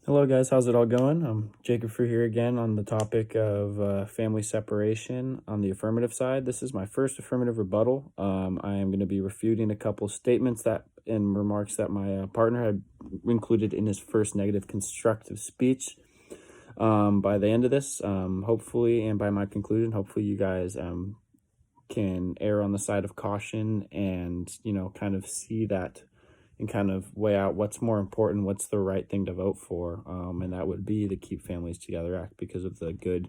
Hello, guys. How's it all going? I'm Jacob for here again on the topic of family separation on the affirmative side. This is my first affirmative rebuttal. I am going to be refuting a couple statements that and remarks that my partner had included in his first negative constructive speech. By the end of this, hopefully, and by my conclusion, hopefully, you guys can err on the side of caution and, kind of see that and kind of weigh out what's more important, what's the right thing to vote for. And that would be the Keep Families Together Act because of the good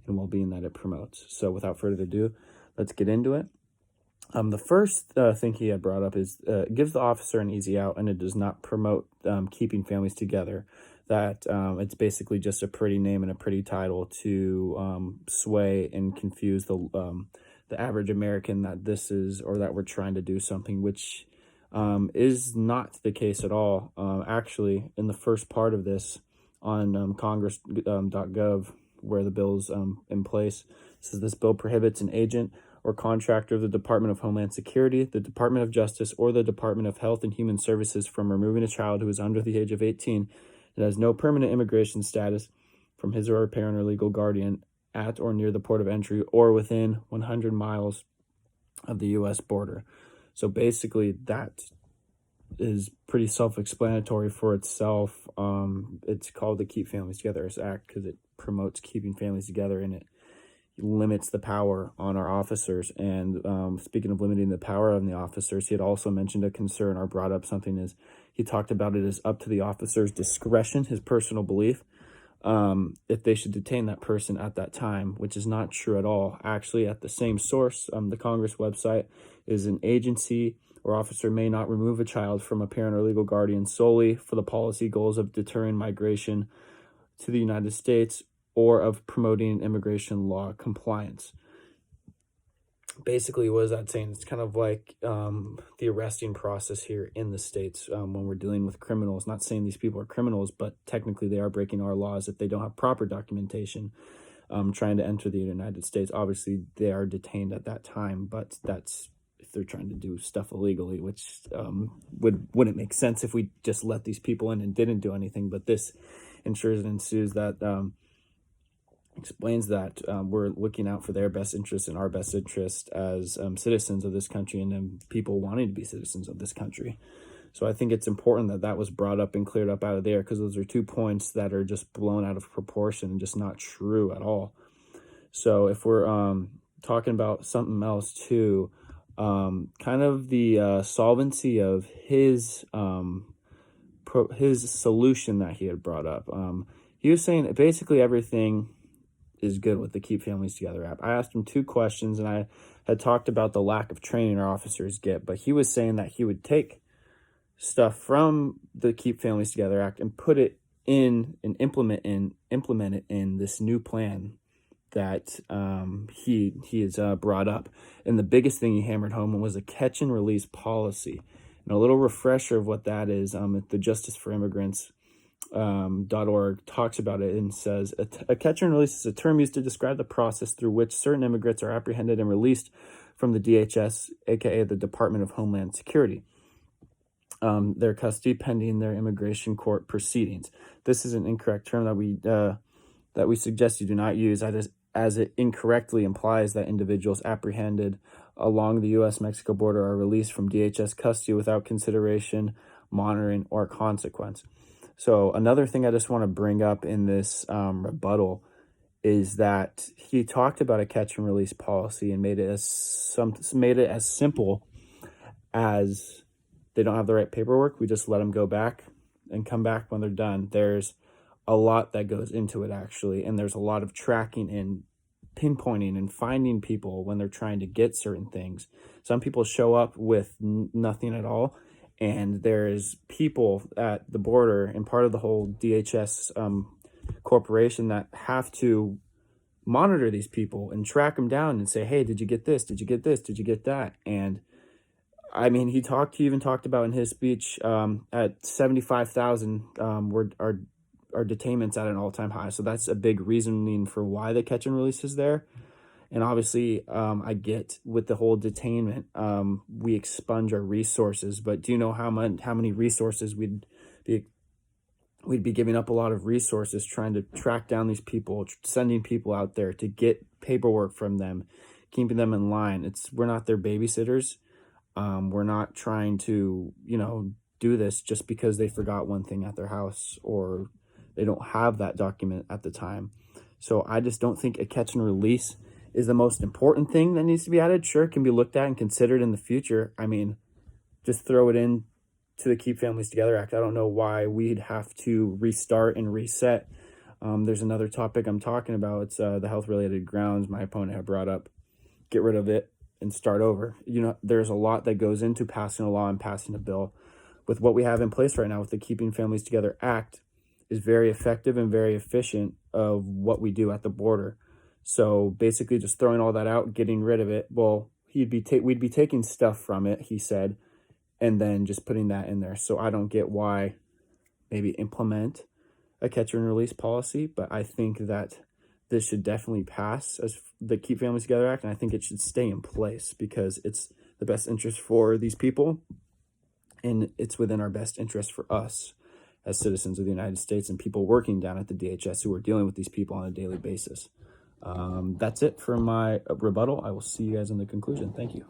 and well-being that it promotes. So without further ado, let's get into it. The first thing he had brought up is it gives the officer an easy out, and it does not promote keeping families together. That it's basically just a pretty name and a pretty title to sway and confuse the average American that this is, or that we're trying to do something, which is not the case at all. Actually, in the first part of this on congress.gov, where the bill's in place, it says this bill prohibits an agent or contractor of the Department of Homeland Security, the Department of Justice, or the Department of Health and Human Services from removing a child who is under the age of 18 and has no permanent immigration status from his or her parent or legal guardian at or near the port of entry or within 100 miles of the U.S. border. So basically, that is pretty self-explanatory for itself. It's called the Keep Families Together Act because it promotes keeping families together, and it limits the power on our officers. And speaking of limiting the power on the officers, he had also mentioned a concern or brought up something is he talked about it as up to the officer's discretion, his personal belief, if they should detain that person at that time, which is not true at all. Actually, at the same source, the Congress website, is an agency or officer may not remove a child from a parent or legal guardian solely for the policy goals of deterring migration to the United States or of promoting immigration law compliance. Basically, what is that saying? It's kind of like the arresting process here in the States when we're dealing with criminals. Not saying these people are criminals, but technically they are breaking our laws if they don't have proper documentation trying to enter the United States. Obviously, they are detained at that time, but that's if they're trying to do stuff illegally, which wouldn't make sense if we just let these people in and didn't do anything. But this ensures and ensues that explains that we're looking out for their best interest and our best interest as citizens of this country and people wanting to be citizens of this country. So I think it's important that that was brought up and cleared up out of there because those are 2 points that are just blown out of proportion and just not true at all. So if we're talking about something else too, kind of the solvency of his solution that he had brought up. He was saying that basically everything is good with the Keep Families Together app. I asked him 2 questions, and I had talked about the lack of training our officers get, but he was saying that he would take stuff from the Keep Families Together Act and put it in and implement it in this new plan that he has brought up. And the biggest thing he hammered home was a catch and release policy. And a little refresher of what that is, the Justice for Immigrants .org talks about it and says a catch and release is a term used to describe the process through which certain immigrants are apprehended and released from the DHS, aka the Department of Homeland Security, their custody pending their immigration court proceedings. This is an incorrect term that we suggest you do not use, as it incorrectly implies that individuals apprehended along the U.S.-Mexico border are released from DHS custody without consideration, monitoring, or consequence. So another thing I just want to bring up in this rebuttal is that he talked about a catch and release policy and made it as simple as they don't have the right paperwork. We just let them go back and come back when they're done. There's a lot that goes into it, actually, and there's a lot of tracking and pinpointing and finding people when they're trying to get certain things. Some people show up with nothing at all, and there's people at the border and part of the whole DHS corporation that have to monitor these people and track them down and say, hey, did you get this? Did you get this? Did you get that? And I mean, he even talked about in his speech at 75,000 are detainments at an all-time high. So that's a big reasoning for why the catch and release is there. And obviously, I get with the whole detainment, we expunge our resources. But do you know how many resources we'd be we'd be giving up a lot of resources trying to track down these people, sending people out there to get paperwork from them, keeping them in line. We're not their babysitters. We're not trying to, do this just because they forgot one thing at their house or they don't have that document at the time. So I just don't think a catch and release is the most important thing that needs to be added. Sure, it can be looked at and considered in the future. I mean, just throw it in to the Keep Families Together Act. I don't know why we'd have to restart and reset. There's another topic I'm talking about. It's the health-related grounds my opponent had brought up. Get rid of it and start over. There's a lot that goes into passing a law and passing a bill. With what we have in place right now with the Keeping Families Together Act is very effective and very efficient of what we do at the border. So basically just throwing all that out, getting rid of it. Well, we'd be taking stuff from it, he said, and then just putting that in there. So I don't get why maybe implement a catch and release policy, but I think that this should definitely pass as the Keep Families Together Act, and I think it should stay in place because it's the best interest for these people, and it's within our best interest for us as citizens of the United States and people working down at the DHS who are dealing with these people on a daily basis. That's it for my rebuttal. I will see you guys in the conclusion. Thank you.